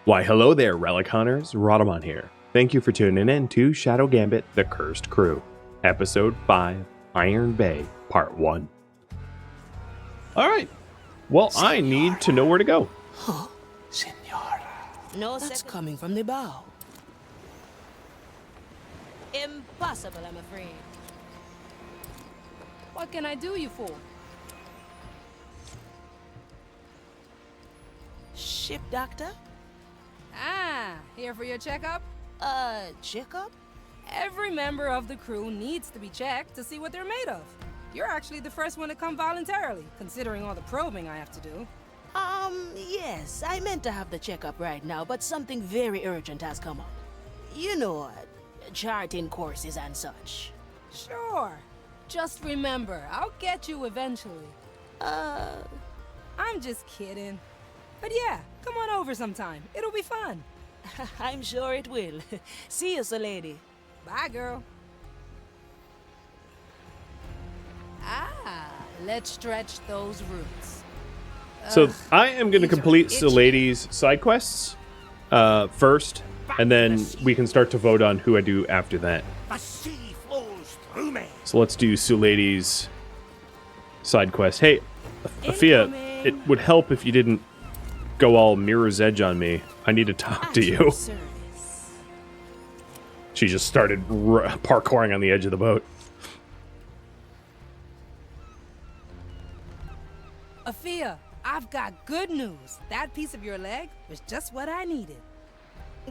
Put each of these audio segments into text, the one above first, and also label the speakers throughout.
Speaker 1: Why, hello there, Relic Hunters. Rhadamant here. Thank you for tuning in to Shadow Gambit, The Cursed Crew, Episode 5, Iron Bay, Part 1. Alright, well, I need to know where to go.
Speaker 2: Huh? Senora.
Speaker 3: No,
Speaker 2: That's coming from the bow.
Speaker 3: Impossible, I'm afraid.
Speaker 4: What can I do you for?
Speaker 2: Ship doctor?
Speaker 4: Ah, here for your checkup?
Speaker 2: Checkup?
Speaker 4: Every member of the crew needs to be checked to see what they're made of. You're actually the first one to come voluntarily, considering all the probing I have to do.
Speaker 2: Yes, I meant to have the checkup right now, but something very urgent has come up. You know, charting courses and such.
Speaker 4: Sure. Just remember, I'll get you eventually. I'm just kidding. But yeah, come on over sometime. It'll be fun.
Speaker 2: I'm sure it will. See you, Suleidy.
Speaker 4: Bye, girl. Ah, let's stretch those roots.
Speaker 1: So I am going to
Speaker 4: these are
Speaker 1: complete
Speaker 4: itchy.
Speaker 1: Suleidy's side quests first, and then we can start to vote on who I do after that.
Speaker 5: The sea flows through me.
Speaker 1: So let's do Suleidy's side quest. Hey, Afia,
Speaker 4: Incoming.
Speaker 1: it would help if you didn't go all Mirror's Edge on me. I need to talk to
Speaker 2: At your
Speaker 1: you.
Speaker 2: service.
Speaker 1: She just started parkouring on the edge of the boat.
Speaker 4: Afia, I've got good news. That piece of your leg was just what I needed.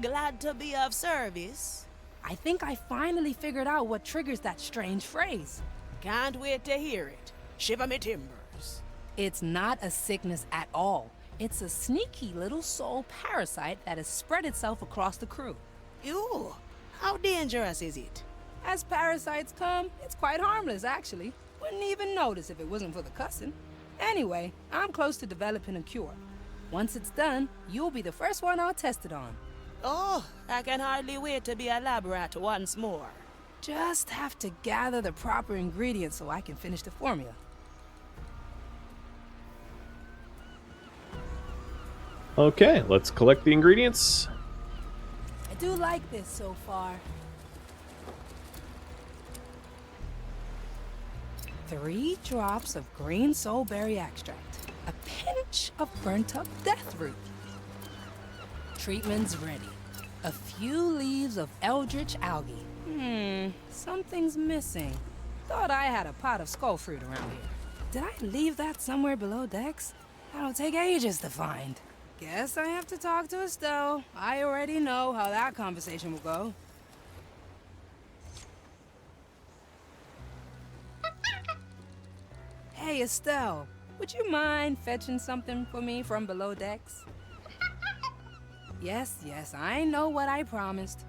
Speaker 2: Glad to be of service.
Speaker 4: I think I finally figured out what triggers that strange phrase.
Speaker 2: Can't wait to hear it. Shiver me timbers.
Speaker 4: It's not a sickness at all. It's a sneaky little soul parasite that has spread itself across the crew.
Speaker 2: Ew, how dangerous is it?
Speaker 4: As parasites come, it's quite harmless, actually. Wouldn't even notice if it wasn't for the cussing. Anyway, I'm close to developing a cure. Once it's done, you'll be the first one I'll test it on.
Speaker 2: Oh, I can hardly wait to be a lab rat once more.
Speaker 4: Just have to gather the proper ingredients so I can finish the formula.
Speaker 1: Okay, let's collect the ingredients.
Speaker 4: I do like this so far. 3 drops of green soulberry extract. A pinch of burnt up death root. Treatment's ready. A few leaves of eldritch algae. Something's missing. Thought I had a pot of skull fruit around here. Did I leave that somewhere below decks? That'll take ages to find. Guess I have to talk to Estelle. I already know how that conversation will go. Hey, Estelle, would you mind fetching something for me from below decks? Yes, I know what I promised.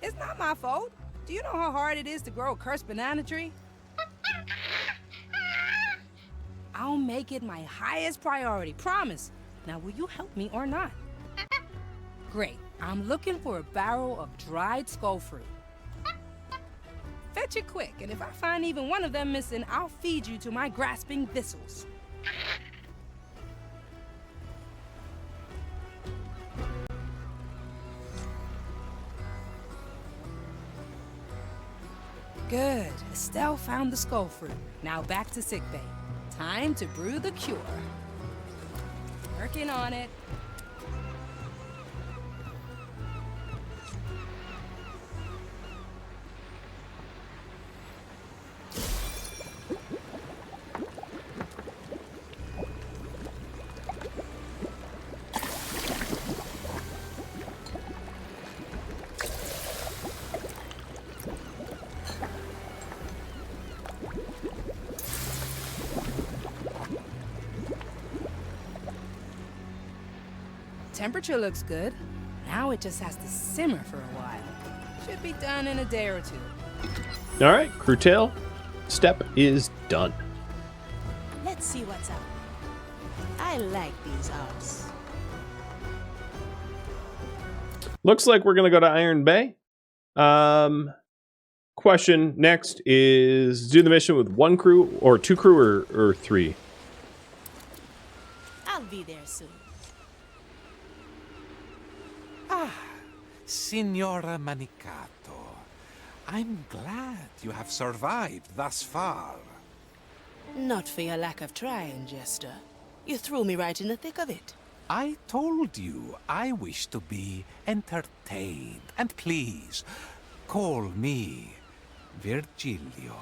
Speaker 4: It's not my fault. Do you know how hard it is to grow a cursed banana tree? I'll make it my highest priority, promise. Now, will you help me or not? Great. I'm looking for a barrel of dried skull fruit. Fetch it quick, and if I find even one of them missing, I'll feed you to my grasping thistles. Good. Estelle found the skull fruit. Now back to sickbay. Time to brew the cure. Working on it. Temperature looks good. Now it just has to simmer for a while. Should be done in a day or two.
Speaker 1: All right, crew tail step is done.
Speaker 2: Let's see what's up. I like these odds.
Speaker 1: Looks like we're going to go to Iron Bay. Question next is, do the mission with 1 crew or 2 crew or 3?
Speaker 2: I'll be there soon.
Speaker 5: Signora Manicato, I'm glad you have survived thus far.
Speaker 2: Not for your lack of trying, Jester. You threw me right in the thick of it.
Speaker 5: I told you I wish to be entertained. And please, call me Virgilio.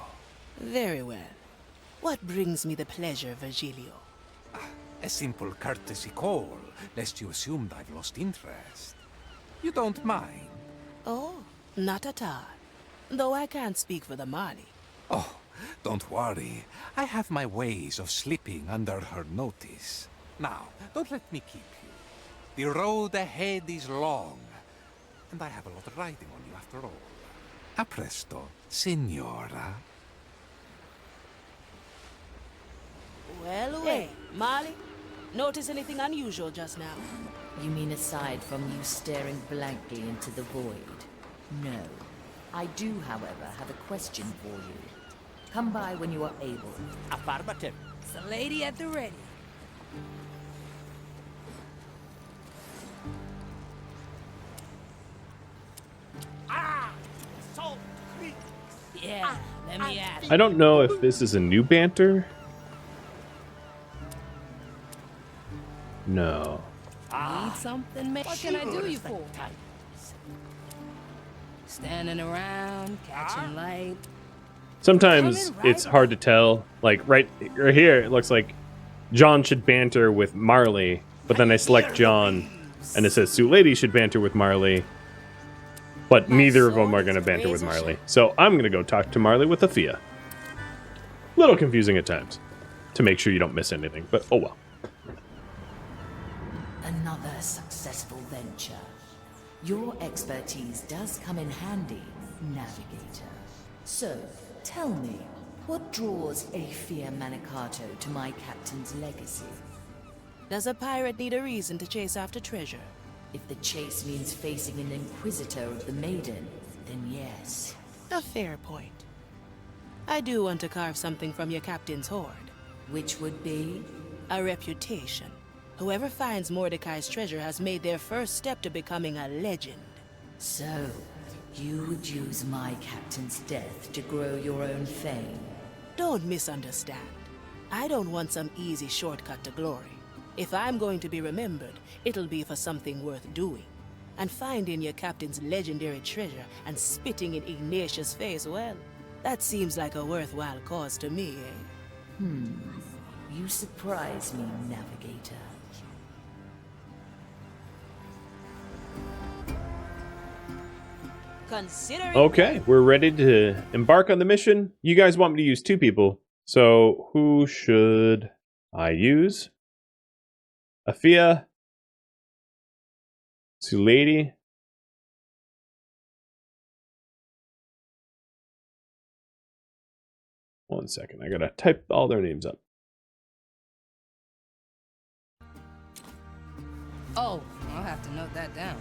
Speaker 2: Very well. What brings me the pleasure, Virgilio?
Speaker 5: A simple courtesy call, lest you assumed I've lost interest. You don't mind?
Speaker 2: Oh, not at all. Though I can't speak for the Mali.
Speaker 5: Oh, don't worry. I have my ways of slipping under her notice. Now, don't let me keep you. The road ahead is long, and I have a lot of riding on you after all. A presto, signora.
Speaker 2: Well, hey, Molly, notice anything unusual just now?
Speaker 6: You mean aside from you staring blankly into the void? No. I do, however, have a question for you. Come by when you are able.
Speaker 5: Affirmative.
Speaker 4: Suleidy at the ready.
Speaker 5: Salt Creek.
Speaker 4: Yeah, let me at it.
Speaker 1: I don't know if this is a new banter. No.
Speaker 4: Need something, man? What can I do you for? Standing around, catching light.
Speaker 1: Sometimes it's hard to tell. Like right here, it looks like John should banter with Marley, but then I select John, and it says Suleidy should banter with Marley, but neither of them are going to banter with Marley. So I'm going to go talk to Marley with Athea. Little confusing at times, to make sure you don't miss anything, but oh well.
Speaker 6: Another successful venture. Your expertise does come in handy, navigator. So, tell me, what draws Aphia Manicato to my captain's legacy?
Speaker 2: Does a pirate need a reason to chase after treasure?
Speaker 6: If the chase means facing an Inquisitor of the Maiden, then yes.
Speaker 2: A fair point. I do want to carve something from your captain's hoard.
Speaker 6: Which would be?
Speaker 2: A reputation. Whoever finds Mordecai's treasure has made their first step to becoming a legend.
Speaker 6: So, you would use my captain's death to grow your own fame?
Speaker 2: Don't misunderstand. I don't want some easy shortcut to glory. If I'm going to be remembered, it'll be for something worth doing. And finding your captain's legendary treasure and spitting in Ignatius' face, well, that seems like a worthwhile cause to me, eh?
Speaker 6: You surprise me, navigator.
Speaker 2: Considering
Speaker 1: Okay, we're ready to embark on the mission. You guys want me to use 2 people, so who should I use? Aphia? Suleidy? One second, I gotta type all their names up.
Speaker 4: Oh, I'll have to note that down.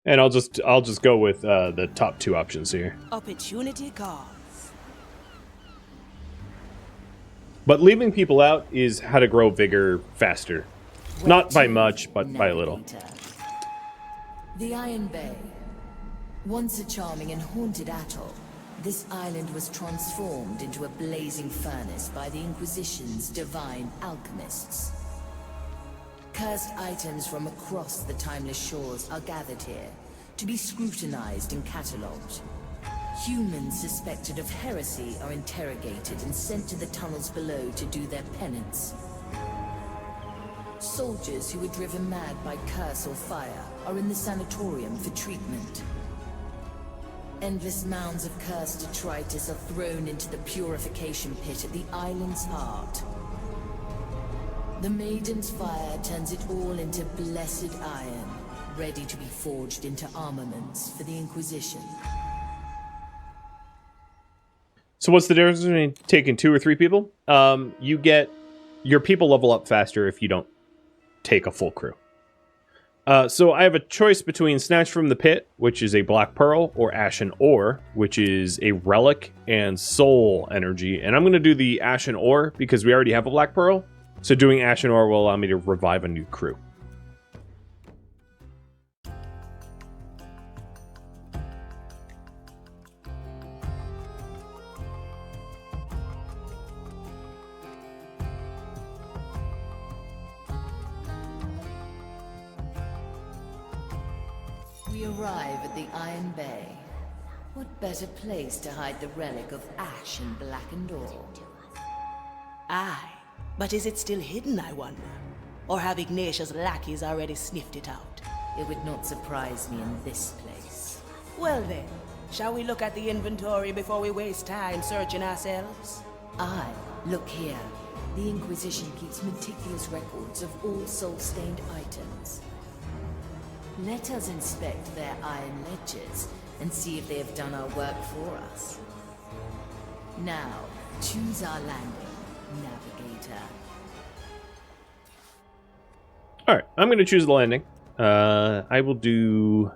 Speaker 1: And I'll just go with the top 2 options here.
Speaker 2: opportunity calls.
Speaker 1: But leaving people out is how to grow vigor faster. Not by much, but by a little.
Speaker 6: Navigator. The Iron Bay. Once a charming and haunted atoll, this island was transformed into a blazing furnace by the Inquisition's divine alchemists. Cursed items from across the timeless shores are gathered here, to be scrutinized and catalogued. Humans suspected of heresy are interrogated and sent to the tunnels below to do their penance. Soldiers who were driven mad by curse or fire are in the sanatorium for treatment. Endless mounds of cursed detritus are thrown into the purification pit at the island's heart. The Maiden's fire turns it all into blessed iron, ready to be forged into armaments for the Inquisition.
Speaker 1: So what's the difference between taking 2 or 3 people? Your people level up faster if you don't take a full crew. So I have a choice between Snatch from the Pit, which is a Black Pearl, or Ashen Ore, which is a Relic and Soul Energy. And I'm going to do the Ashen Ore because we already have a Black Pearl. So doing Ashen Ore will allow me to revive a new crew.
Speaker 6: We arrive at the Iron Bay. What better place to hide the relic of ash and blackened ore?
Speaker 2: Aye, but is it still hidden, I wonder? Or have Ignatius' lackeys already sniffed it out?
Speaker 6: It would not surprise me in this place.
Speaker 2: Well then, shall we look at the inventory before we waste time searching ourselves?
Speaker 6: Aye, look here. The Inquisition keeps meticulous records of all soul-stained items. Let us inspect their iron ledgers and see if they have done our work for us. Now, choose our landing, navigator.
Speaker 1: Alright, I'm going to choose the landing. I will do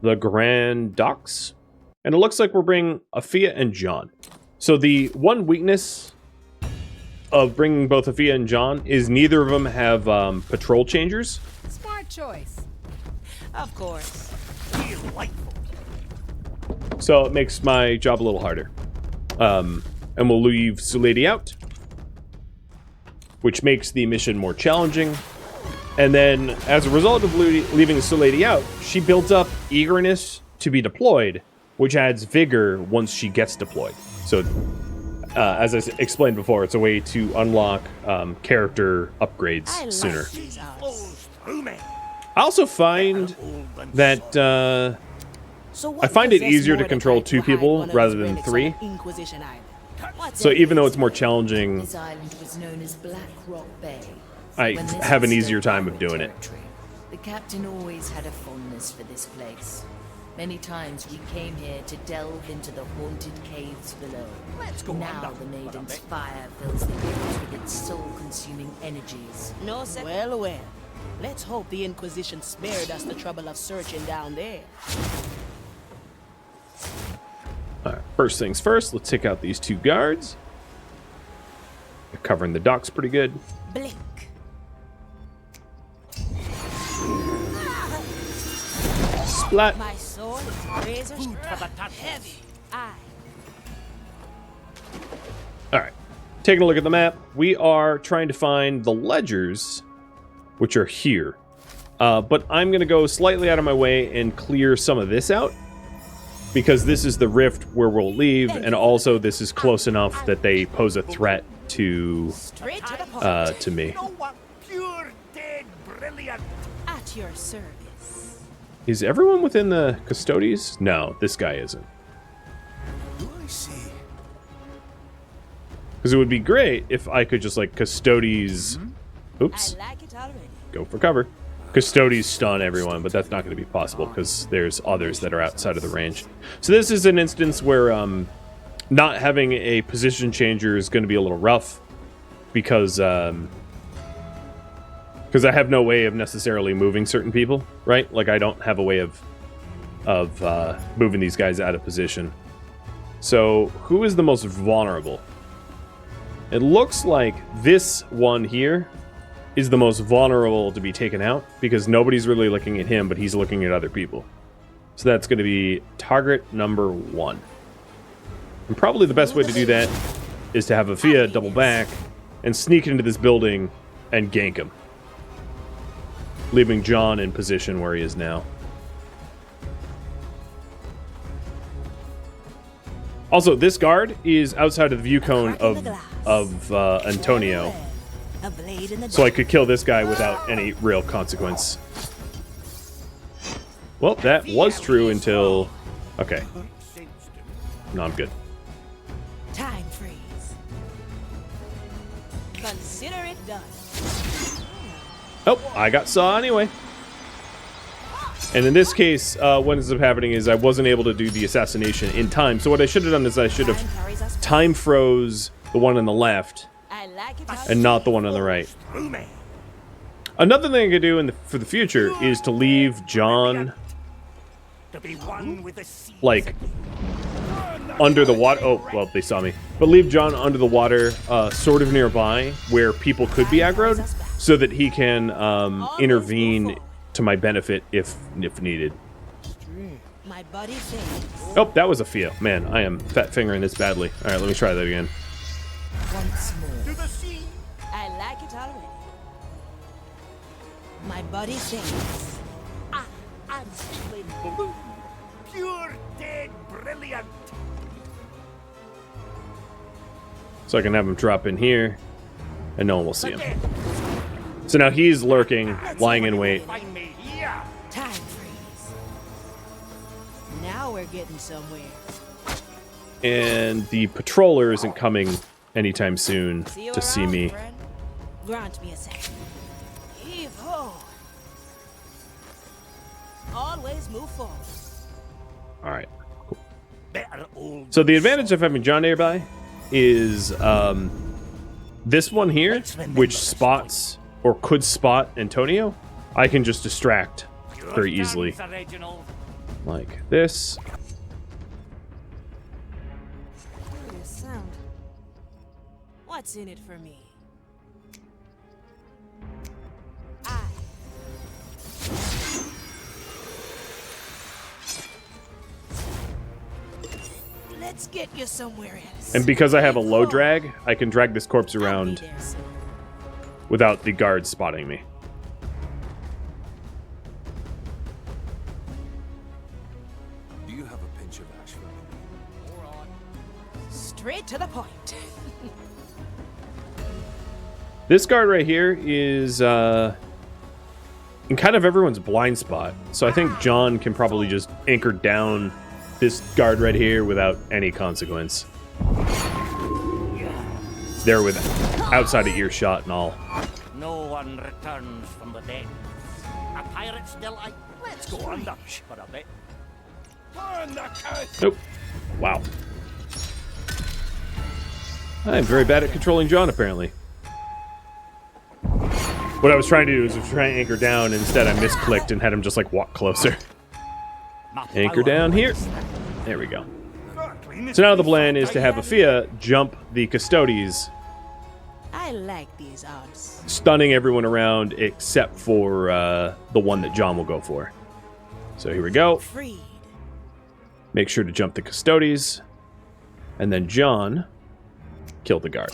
Speaker 1: the Grand Docks. And it looks like we're bringing Afia and John. So the one weakness of bringing both Afia and John is neither of them have patrol changers.
Speaker 4: Smart choice.
Speaker 3: Of course.
Speaker 1: So it makes my job a little harder. And we'll leave Suleidy out, which makes the mission more challenging. And then, as a result of leaving Suleidy out, she builds up eagerness to be deployed, which adds vigor once she gets deployed. So, as I explained before, it's a way to unlock character upgrades sooner. I also find that I find it easier to control 2 people rather than 3. So even though it's more challenging,
Speaker 6: This island was known as Black Rock Bay.
Speaker 1: I
Speaker 6: When this
Speaker 1: have an
Speaker 6: was
Speaker 1: easier
Speaker 6: still
Speaker 1: time of
Speaker 6: pirate
Speaker 1: doing it.
Speaker 6: territory, the captain always had a fondness for this place. Many times we came here to delve into the haunted caves below. Now the maiden's fire fills the air with its soul-consuming energies.
Speaker 3: No second.
Speaker 2: Well, well. Let's hope the Inquisition spared us the trouble of searching down there.
Speaker 1: Alright, first things first, let's take out these 2 guards. They're covering the docks pretty good.
Speaker 3: Blink.
Speaker 1: Splat.
Speaker 3: My sword is razor heavy. Aye.
Speaker 1: Alright, taking a look at the map, we are trying to find the ledgers, which are here. But I'm going to go slightly out of my way and clear some of this out, because this is the rift where we'll leave, and also this is close enough that they pose a threat to
Speaker 3: Straight to the point.
Speaker 1: to me.
Speaker 5: Pure dead brilliant.
Speaker 3: At your service.
Speaker 1: Is everyone within the custodies? No, this guy isn't.
Speaker 5: Do I see?
Speaker 1: Because it would be great if I could just, like, custodies... Oops.
Speaker 3: I like it already.
Speaker 1: Go for cover. Custodies stun everyone, but that's not going to be possible because there's others that are outside of the range. So this is an instance where not having a position changer is going to be a little rough because I have no way of necessarily moving certain people, right? Like I don't have a way of moving these guys out of position. So who is the most vulnerable? It looks like this one here is the most vulnerable to be taken out because nobody's really looking at him, but he's looking at other people. So that's going to be target number 1. And probably the best way to do that is to have Afia double back and sneak into this building and gank him, leaving John in position where he is now. Also, this guard is outside of the view cone of Antonio.
Speaker 3: A blade in the
Speaker 1: So I could kill this guy without any real consequence. Well, that was true until... Okay. No, I'm good.
Speaker 3: time freeze. Consider it done.
Speaker 1: Oh, I got saw anyway. And in this case, what ends up happening is I wasn't able to do the assassination in time. So what I should have done is I should have
Speaker 3: Time carries us.
Speaker 1: time froze the one on the left
Speaker 3: I like it
Speaker 1: and not the one on the right. Another thing I could do for the future is to leave John,
Speaker 3: To be one with the sea.
Speaker 1: like, under the water. Oh, well, they saw me. But leave John under the water, sort of nearby, where people could be aggroed, so that he can intervene to my benefit if needed.
Speaker 2: My body fades.
Speaker 1: Oh, that was a Fia. Man, I am fat fingering this badly. All right, let me try that again.
Speaker 6: Once more.
Speaker 3: To the sea.
Speaker 2: I like it already. My body fades.
Speaker 3: I'm feeling blue. Pure, dead, brilliant.
Speaker 1: So I can have him drop in here, and no one will see him. So now he's lurking, lying in wait.
Speaker 3: Find me here.
Speaker 2: Time freeze. Now we're getting somewhere.
Speaker 1: And the patroller isn't coming anytime soon
Speaker 2: See you
Speaker 1: to see
Speaker 2: around,
Speaker 1: me.
Speaker 2: friend. Grant me a second. Heave ho. Always move forward.
Speaker 1: All right.
Speaker 3: Better old.
Speaker 1: So the advantage of having John nearby is this one here, which spots or could spot Antonio. I can just distract very easily,
Speaker 3: Sir Reginald.
Speaker 1: like this.
Speaker 2: Curious sound. What's in it for me? Let's get you somewhere else.
Speaker 1: And because I have a low drag, I can drag this corpse
Speaker 2: I'll be
Speaker 1: around
Speaker 2: there soon.
Speaker 1: without the guards spotting me.
Speaker 5: Do you have a pinch of ash for me?
Speaker 2: Straight to the point.
Speaker 1: This guard right here is in kind of everyone's blind spot. So I think John can probably just anchor down this guard right here without any consequence. There with outside of earshot and all.
Speaker 3: No one returns from the dead. A pirate still alive. Let's go under for a bit. Turn the curse.
Speaker 1: Nope. Wow. I'm very bad at controlling John, apparently. What I was trying to do is try and anchor down. Instead, I misclicked and had him just like walk closer. Anchor down here. There we go. So now the plan is to have Afia jump the Custodes,
Speaker 2: I like these odds.
Speaker 1: stunning everyone around except for the one that John will go for. So here we go.
Speaker 2: Freed.
Speaker 1: Make sure to jump the Custodes, and then John kill the guard.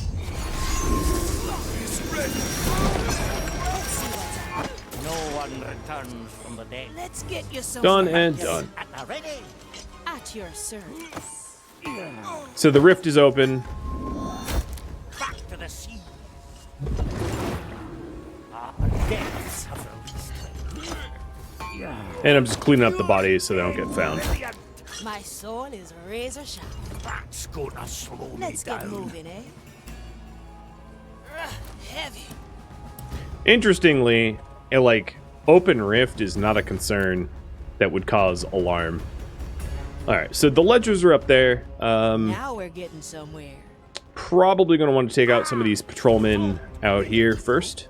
Speaker 3: No one returns from the dead.
Speaker 2: Let's get you somewhere
Speaker 1: Done and
Speaker 2: else.
Speaker 1: done.
Speaker 3: At the ready.
Speaker 2: At your service.
Speaker 1: So the rift is open.
Speaker 3: Back to the sea. Deaths have released.
Speaker 1: And I'm just cleaning up the bodies so they don't get found.
Speaker 3: Brilliant.
Speaker 2: My soul is razor sharp.
Speaker 3: That's gonna slow me
Speaker 2: Let's get
Speaker 3: down.
Speaker 2: moving, eh? Heavy.
Speaker 1: Interestingly, like, open rift is not a concern that would cause alarm. Alright, so the ledgers are up there.
Speaker 2: Now we're getting somewhere.
Speaker 1: Probably going to want to take out some of these patrolmen out here first.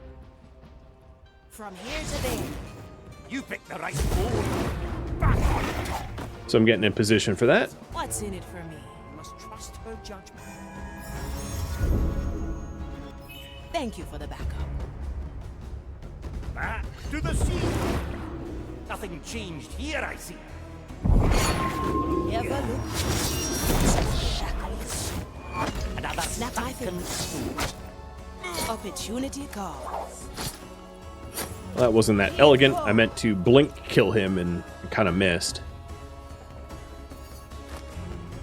Speaker 2: From here to there.
Speaker 3: You picked the right board. Back on top.
Speaker 1: So I'm getting in position for that.
Speaker 2: What's in it for me?
Speaker 3: You must trust her judgment.
Speaker 2: Thank you for the backup.
Speaker 3: Back to the sea. Nothing changed here, I see.
Speaker 2: Never look. Shackles.
Speaker 3: Another
Speaker 2: Snap my
Speaker 3: sunken
Speaker 2: fingers. Opportunity calls.
Speaker 1: Well, that wasn't that elegant. I meant to blink kill him and kind of missed.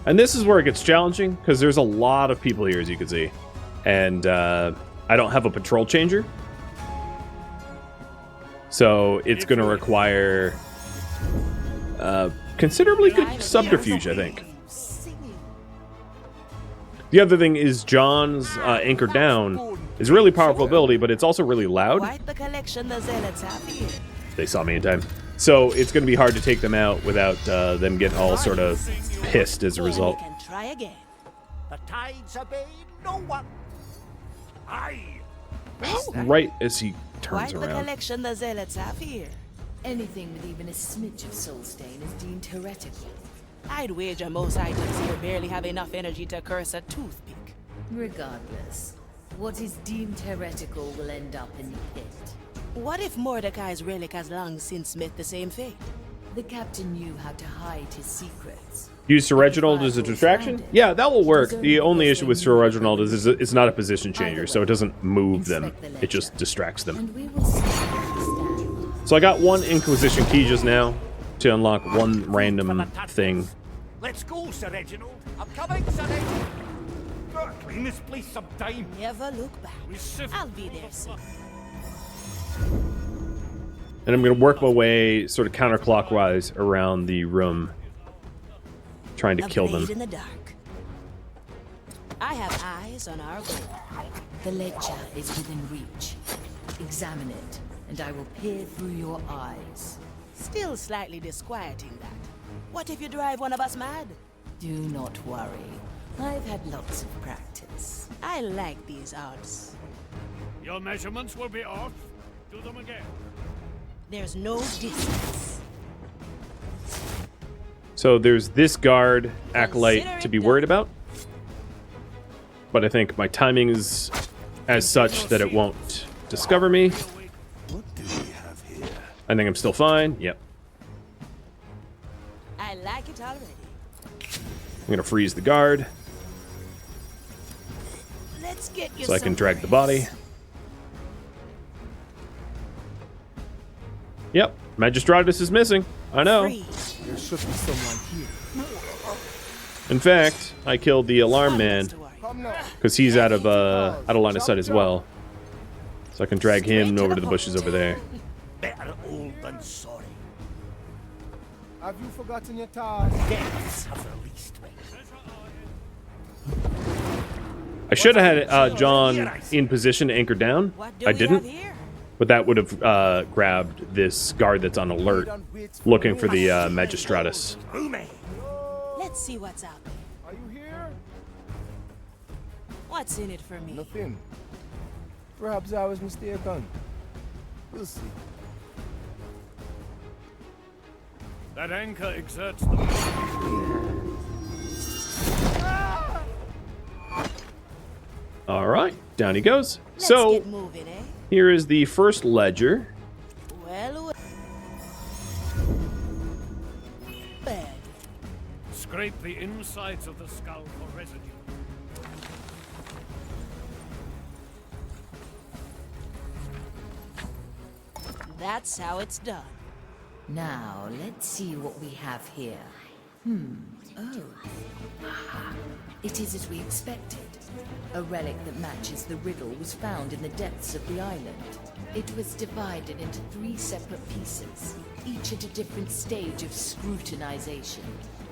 Speaker 1: And this is where it gets challenging, because there's a lot of people here, as you can see. And I don't have a patrol changer. So it's going to require considerably good subterfuge, I think. The other thing is John's anchor down is a really powerful ability, but it's also really loud.
Speaker 2: Quite the collection the zealots have here.
Speaker 1: They saw me in time. So it's going to be hard to take them out without them getting all sort of pissed as a result.
Speaker 2: We can try again.
Speaker 3: The tides obey no one. I.
Speaker 1: Right as he turns
Speaker 2: Quite the
Speaker 1: around.
Speaker 2: collection the zealots have here.
Speaker 6: Anything with even a smidge of soul stain is deemed heretical.
Speaker 2: I'd wager most items here barely have enough energy to curse a toothpick.
Speaker 6: Regardless, what is deemed heretical will end up in the pit.
Speaker 2: What if Mordecai's relic has long since met the same fate?
Speaker 6: The captain knew how to hide his secrets.
Speaker 1: Use Sir Reginald as a distraction? Yeah, that will work. The only issue with Sir Reginald is it's not a position changer, so it doesn't move them. It just distracts them.
Speaker 6: And we will see where we stand.
Speaker 1: So I got one Inquisition key just now to unlock one random thing.
Speaker 3: Let's go, Sir Reginald. I'm coming, Sir Reginald. Gotta clean this place sometime.
Speaker 2: Never look back.
Speaker 3: We sift
Speaker 2: I'll be there soon.
Speaker 1: And I'm going to work my way sort of counterclockwise around the room, trying to
Speaker 2: A
Speaker 1: kill
Speaker 2: blade
Speaker 1: them.
Speaker 2: in the dark. I have eyes on our goal.
Speaker 6: The ledger is within reach. Examine it, and I will peer through your eyes.
Speaker 2: Still slightly disquieting that. What if you drive one of us mad?
Speaker 6: Do not worry. I've had lots of practice.
Speaker 2: I like these odds.
Speaker 3: Your measurements will be off. Do them again.
Speaker 2: There's no distance.
Speaker 1: So there's this guard acolyte
Speaker 2: Consider
Speaker 1: to
Speaker 2: it
Speaker 1: be
Speaker 2: done.
Speaker 1: worried about. But I think my timing is as such that it won't discover me.
Speaker 5: What do we have here?
Speaker 1: I think I'm still fine. Yep.
Speaker 2: I like it already.
Speaker 1: I'm going to freeze the guard
Speaker 2: Let's get you
Speaker 1: so I
Speaker 2: some
Speaker 1: can drag the
Speaker 2: praise.
Speaker 1: body. Yep. Magistratus is missing. I know.
Speaker 2: Freeze.
Speaker 7: There should be someone here.
Speaker 1: In fact, I killed the alarm man
Speaker 7: Come now.
Speaker 1: because he's out of line of sight as well. So I can drag him over to the bushes over there.
Speaker 3: Better old than sorry.
Speaker 7: Have you forgotten your task?
Speaker 3: Deaths have released me.
Speaker 1: I should have had John in position to anchor down.
Speaker 2: What do
Speaker 1: I
Speaker 2: we
Speaker 1: didn't,
Speaker 2: have here?
Speaker 1: but that would have grabbed this guard that's on alert, looking for the Magistratus.
Speaker 3: Through me.
Speaker 2: Let's see what's out there.
Speaker 7: Are you here?
Speaker 2: What's in it for me?
Speaker 7: Nothing. Perhaps I was mistaken. We'll see.
Speaker 3: That anchor exerts the
Speaker 1: All right, down he goes.
Speaker 2: Let's
Speaker 1: So
Speaker 2: get moving, eh?
Speaker 1: here is the first ledger.
Speaker 2: Well. Bad.
Speaker 3: Scrape the insides of the skull for residue.
Speaker 2: That's how it's done.
Speaker 6: Now, let's see what we have here. Oh. Aha. It is as we expected. A relic that matches the riddle was found in the depths of the island. It was divided into 3 separate pieces, each at a different stage of scrutinization.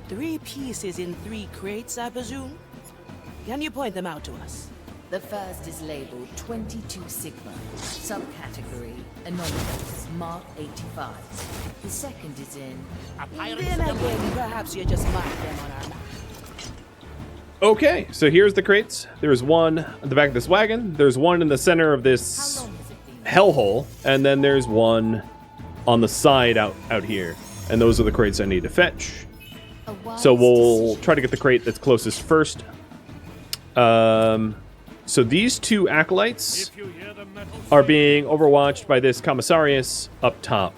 Speaker 2: 3 pieces in 3 crates, I presume? Can you point them out to us?
Speaker 6: The first is labeled 22 Sigma, subcategory Anonymous, Mark 85. The second is in
Speaker 3: A pirate
Speaker 2: Then
Speaker 3: still
Speaker 2: again, perhaps you just marked them on our map.
Speaker 1: Okay, so here's the crates. There's one at the back of this wagon. There's one in the center of
Speaker 6: how
Speaker 1: this
Speaker 6: long has it been?
Speaker 1: hellhole, and then there's one on the side out here. And those are the crates I need to fetch.
Speaker 6: A wise
Speaker 1: So we'll
Speaker 6: decision.
Speaker 1: try to get the crate that's closest first. So these 2 acolytes
Speaker 3: If you hear the metal
Speaker 1: are
Speaker 3: sing,
Speaker 1: being overwatched by this commissarius up top.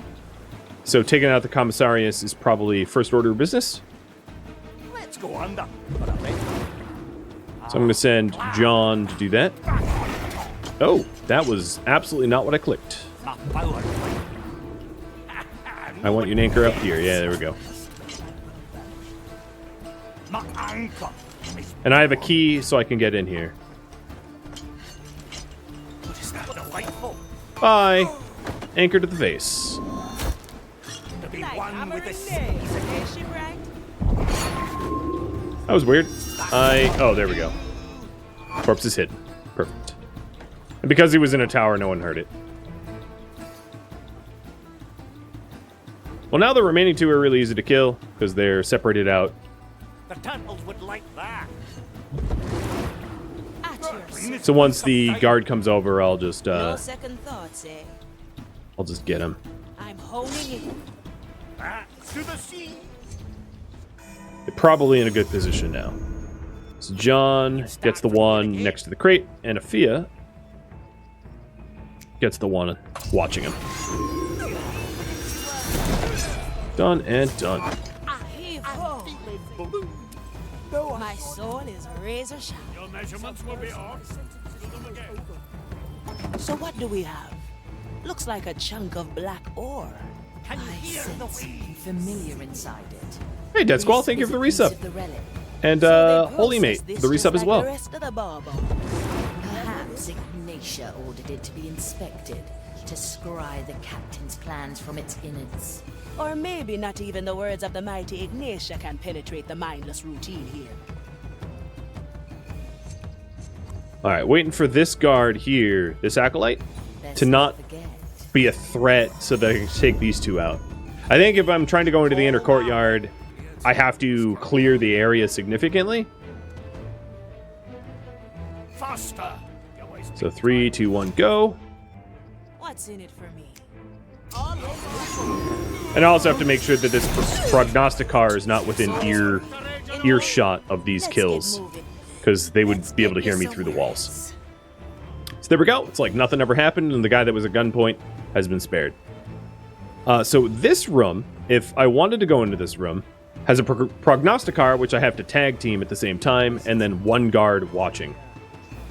Speaker 1: So taking out the commissarius is probably first order of business.
Speaker 3: let's go under for a bit.
Speaker 1: So I'm going to send John to do that. Oh, that was absolutely not what I clicked.
Speaker 3: My power.
Speaker 1: I want you to anchor up here. Yeah, there we go.
Speaker 3: My anchor is
Speaker 1: And I have a key so I can get in here.
Speaker 3: delightful
Speaker 1: Bye. Anchor to the face.
Speaker 3: to be
Speaker 2: Like
Speaker 3: one with the
Speaker 2: hammering
Speaker 3: seas.
Speaker 2: nails, eh, shipwright?
Speaker 1: That was weird. Oh, there we go. Corpse is hidden. Perfect. And because he was in a tower, no one heard it. Well, now the remaining 2 are really easy to kill because they're separated out.
Speaker 3: The turtles would like that.
Speaker 2: At your
Speaker 1: So once the guard comes over, I'll just
Speaker 2: No second thoughts, eh?
Speaker 1: I'll just get him.
Speaker 2: I'm honing in.
Speaker 3: Back to the sea.
Speaker 1: They're probably in a good position now. So John gets the one next to the crate, and Afia gets the one watching him. Done and done.
Speaker 2: I heave ho. My soul is razor sharp.
Speaker 3: Your measurements will be off. Do them again.
Speaker 2: So what do we have? Looks like a chunk of black ore.
Speaker 3: Can you
Speaker 6: I
Speaker 3: hear the
Speaker 6: sense
Speaker 3: wind?
Speaker 6: something familiar inside it.
Speaker 1: Hey, Dead Squall, thank you for the resub. And Holy Mate, the resub as well.
Speaker 6: Perhaps Ignatia ordered it to be inspected to scry the captain's plans from its innards.
Speaker 2: Or maybe not even the words of the mighty Ignatia can penetrate the mindless routine here.
Speaker 1: Alright, waiting for this guard here, this acolyte, to not be a threat so that I can take these two out. I think if I'm trying to go into the inner courtyard, I have to clear the area significantly.
Speaker 3: Faster.
Speaker 1: So 3, 2, 1, go.
Speaker 2: What's in it for me?
Speaker 1: And I also have to make sure that this prognosticar is not within earshot of these kills, because they would be able to hear me through the walls. So there we go. It's like nothing ever happened, and the guy that was at gunpoint has been spared. So this room, if I wanted to go into this room, has a prognosticar, which I have to tag team at the same time, and then one guard watching.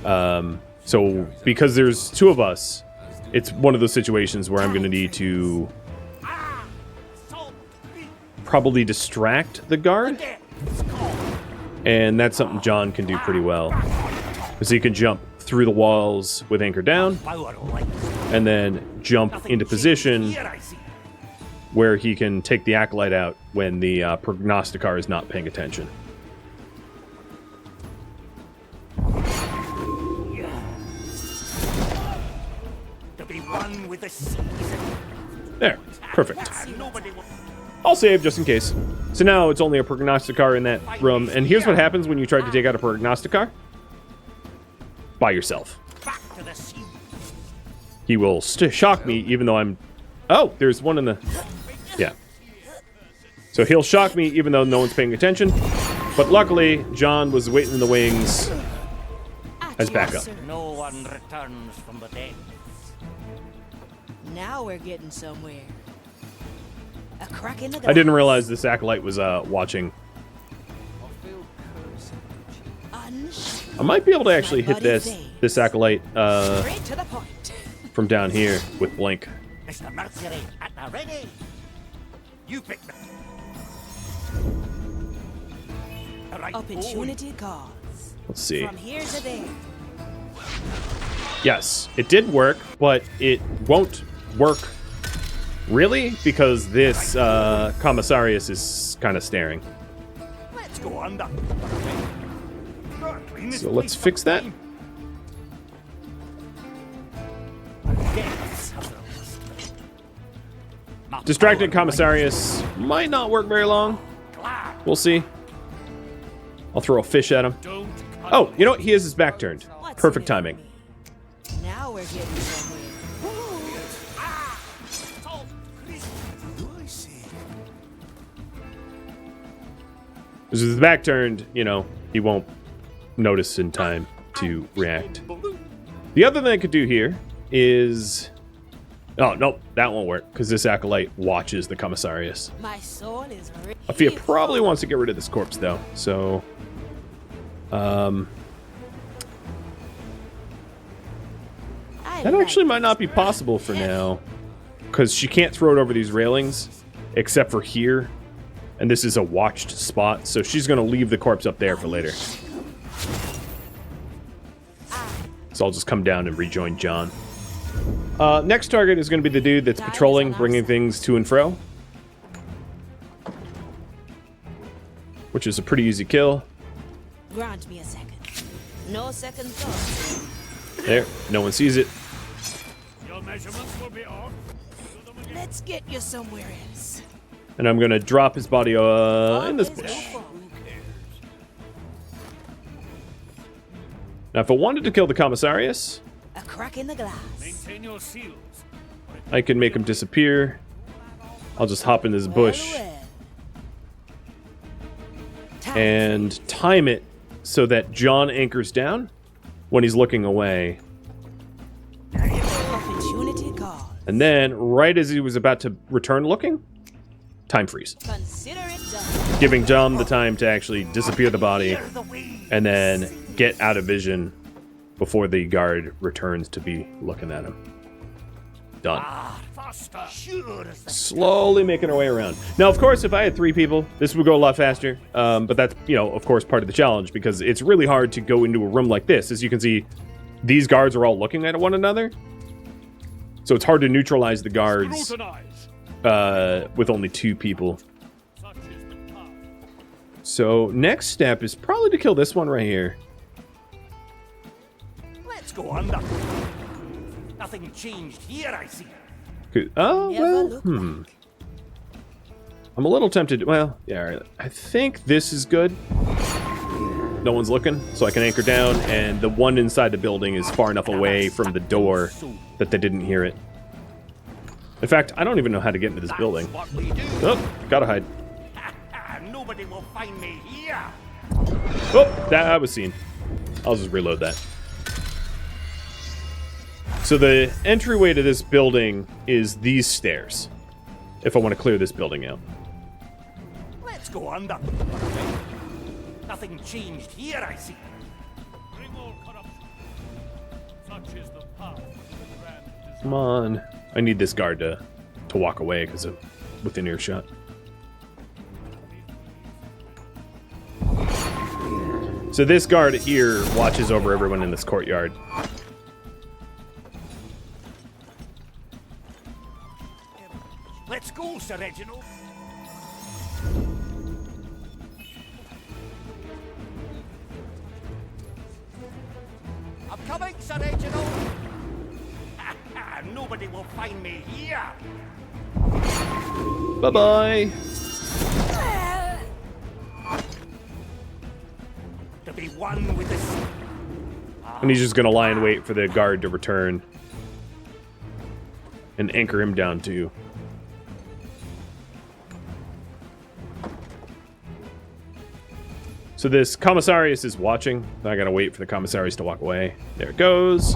Speaker 1: So because there's two of us, it's one of those situations where I'm going to need to probably distract the guard. And that's something John can do pretty well. Because he can jump through the walls with anchor down, and then jump into position where he can take the acolyte out when the prognosticar is not paying attention. There, perfect. I'll save just in case. So now it's only a prognosticar in that room, and here's what happens when you try to take out a prognosticar. By yourself. He will shock me even though I'm... Oh, there's one in the... Yeah. So he'll shock me even though no one's paying attention. But luckily, John was waiting in the wings as backup.
Speaker 3: No one returns from the dead.
Speaker 2: Now we're getting somewhere. A crack in the
Speaker 1: I didn't realize this acolyte was watching. I might be able to actually hit this acolyte from down here with blink.
Speaker 3: Mr. Mercury at the ready. You pick the right
Speaker 2: opportunity calls.
Speaker 1: Let's see.
Speaker 2: From here to there.
Speaker 1: Yes, it did work, but it won't work really because this commissarius is kind of staring.
Speaker 3: Let's go under.
Speaker 1: So let's fix that. Distracted commissarius might not work very long. We'll see. I'll throw a fish at him. Oh, you know what? He has his back turned. Perfect timing.
Speaker 2: Now we're getting somewhere.
Speaker 1: With his back turned, you know, he won't notice in time to react. The other thing I could do here is... Oh, nope, that won't work, because this acolyte watches the commissarius.
Speaker 2: My soul is
Speaker 1: Afia probably wants to get rid of this corpse, though, so... that actually might not be possible for now, because she can't throw it over these railings, except for here. And this is a watched spot, so she's going to leave the corpse up there for later. So I'll just come down and rejoin John. Next target is going to be the dude that's patrolling, bringing things to and fro. Which is a pretty easy kill.
Speaker 2: Grant me a second. No second thought.
Speaker 1: There, no one sees it.
Speaker 3: Your measurements will be off.
Speaker 2: Let's get you somewhere else.
Speaker 1: And I'm going to drop his body in this bush. Now, if I wanted to kill the Commissarius,
Speaker 2: A crack in the glass.
Speaker 3: Maintain your seals.
Speaker 1: I can make him disappear. I'll just hop in this bush and time it so that John anchors down when he's looking away.
Speaker 2: Opportunity call.
Speaker 1: And then, right as he was about to return looking, time freeze.
Speaker 2: Consider it done.
Speaker 1: Giving John the time to actually disappear the body and then get out of vision before the guard returns to be looking at him. Done.
Speaker 3: Faster. Sure as the
Speaker 1: Slowly making our way around. Now, of course, if I had 3 people, this would go a lot faster. But that's, you know, of course, part of the challenge because it's really hard to go into a room like this. As you can see, these guards are all looking at one another. So it's hard to neutralize the guards with only 2 people.
Speaker 3: such is the path.
Speaker 1: So next step is probably to kill this one right here.
Speaker 3: Let's go under. Nothing changed here, I see.
Speaker 1: Oh,
Speaker 2: Never
Speaker 1: well,
Speaker 2: look back.
Speaker 1: I'm a little tempted. Well, yeah, all right. I think this is good. No one's looking, so I can anchor down, and the one inside the building is far enough away from the door that they didn't hear it. In fact, I don't even know how to get into this building.
Speaker 3: What we do.
Speaker 1: Oh, gotta hide.
Speaker 3: Nobody will find me here.
Speaker 1: Oh, that I was seen. I'll just reload that. So the entryway to this building is these stairs. If I want to clear this building out.
Speaker 3: Let's go under. Nothing changed here, I see. Bring all corruption. Such is the path.
Speaker 1: Come on. I need this guard to walk away because I'm within earshot. So this guard here watches over everyone in this courtyard.
Speaker 3: Let's go, Sir Reginald. I'm coming, Sir Reginald. Nobody will find me here.
Speaker 1: Bye-bye.
Speaker 3: To be one with the sea.
Speaker 1: And he's just going to lie in wait for the guard to return. And anchor him down too. So this Commissarius is watching. I gotta wait for the Commissarius to walk away. There it goes.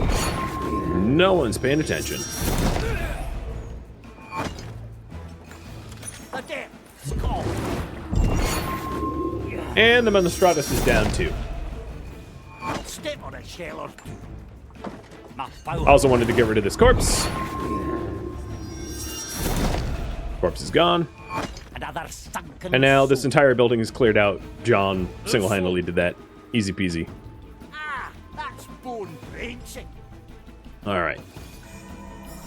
Speaker 1: No one's paying attention.
Speaker 3: The depths call.
Speaker 1: And the Monostratus is down too.
Speaker 3: I'll step on a shell or two. My
Speaker 1: I
Speaker 3: power.
Speaker 1: also wanted to get rid of this corpse. Corpse is gone.
Speaker 3: Another sunken
Speaker 1: And now this
Speaker 3: soul.
Speaker 1: entire building is cleared out. John single-handedly did that. Easy peasy.
Speaker 3: Ah, that's bone wrenching.
Speaker 1: Alright.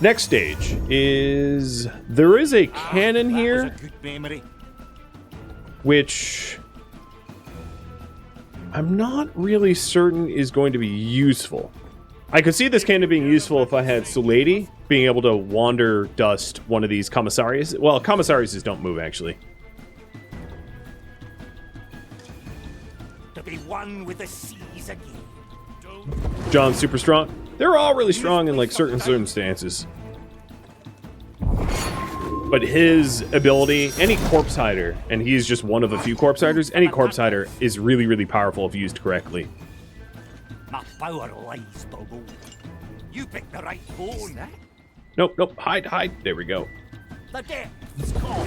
Speaker 1: Next stage is... There is a cannon
Speaker 3: That
Speaker 1: here,
Speaker 3: was a good memory.
Speaker 1: which... I'm not really certain is going to be useful. I could see this cannon being useful if I had Suleidy being able to wander dust one of these Commissarius. Well, Commissariuses don't move, actually.
Speaker 3: To be one with the seas again.
Speaker 1: John's super strong. They're all really strong in, like, certain circumstances. But his ability, any corpse hider, and he's just one of a few corpse hiders, any corpse hider is really, really powerful if used correctly.
Speaker 3: My power lies below. You picked the right bone.
Speaker 1: Nope, nope, hide, hide. There we go.
Speaker 3: The depths call.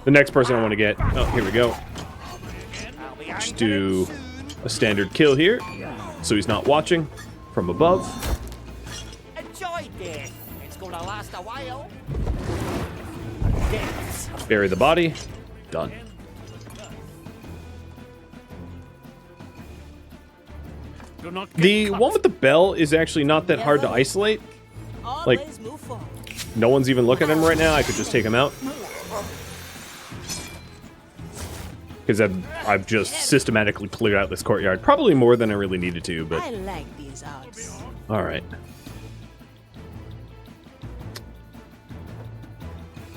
Speaker 1: The next person I want to get. Oh, here we go.
Speaker 3: I'll be
Speaker 1: Just
Speaker 3: anchoring
Speaker 1: do
Speaker 3: soon.
Speaker 1: a standard kill here, so he's not watching from above.
Speaker 3: Enjoy death. It's gonna last a while. Depths.
Speaker 1: Bury the body. Done.
Speaker 3: Do not get
Speaker 1: The
Speaker 3: cut.
Speaker 1: one with the bell is actually not that hard to isolate.
Speaker 2: Always move forward.
Speaker 1: No one's even looking at him right now. I could just take him out. Because I've just systematically cleared out this courtyard. Probably more than I really needed to, but...
Speaker 2: I like these odds.
Speaker 1: Alright.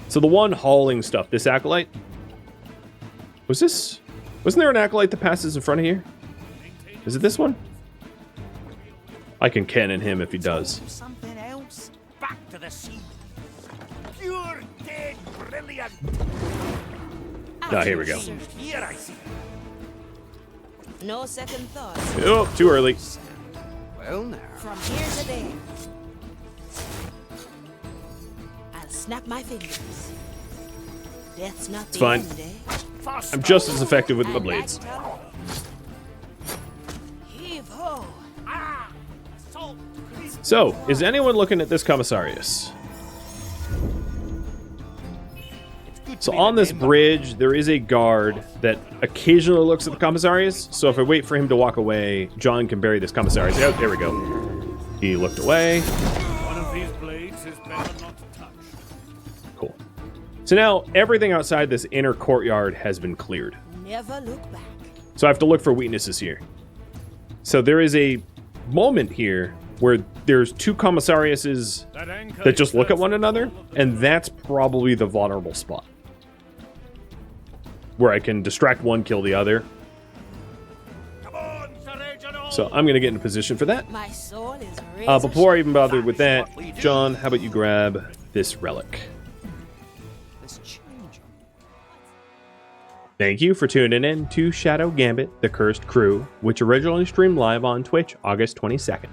Speaker 1: So the one hauling stuff, this acolyte... Wasn't there an acolyte that passes in front of here? Is it this one? I can cannon him if he does.
Speaker 3: Something else? Back to the sea. Pure dead brilliant.
Speaker 1: Here we go.
Speaker 3: Here I see.
Speaker 2: No second thoughts.
Speaker 1: Oh, too early.
Speaker 7: Well, now.
Speaker 2: From here to there. I'll snap my fingers. Death's not the
Speaker 1: fine.
Speaker 2: end, eh?
Speaker 1: I'm just as effective with my blades.
Speaker 2: Heave ho.
Speaker 1: So, is anyone looking at this commissarius? So on this bridge, there is a guard that occasionally looks at the commissarius. So if I wait for him to walk away, John can bury this commissarius. Oh, there we go. He looked away.
Speaker 3: One of these blades is better not to touch.
Speaker 1: Cool. So now everything outside this inner courtyard has been cleared.
Speaker 2: Never look back.
Speaker 1: So I have to look for weaknesses here. So there is a moment here where there's two commissariuses that just look at one another, and that's probably the vulnerable spot. Where I can distract one, kill the other. So I'm going to get in a position for that.
Speaker 2: My soul is
Speaker 1: Before I even bother with that, John, how about you grab this relic? Thank you for tuning in to Shadow Gambit, The Cursed Crew, which originally streamed live on Twitch August 22nd.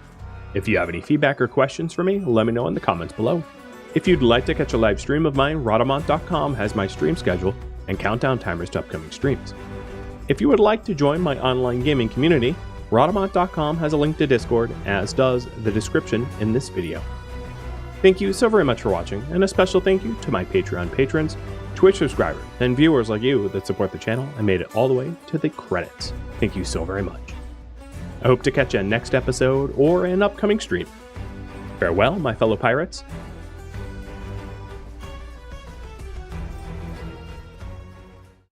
Speaker 1: If you have any feedback or questions for me, let me know in the comments below. If you'd like to catch a live stream of mine, Rhadamant.com has my stream schedule and countdown timers to upcoming streams. If you would like to join my online gaming community, Rhadamant.com has a link to Discord, as does the description in this video. Thank you so very much for watching, and a special thank you to my Patreon patrons, Twitch subscribers, and viewers like you that support the channel and made it all the way to the credits. Thank you so very much. I hope to catch you next episode or an upcoming stream. Farewell, my fellow pirates,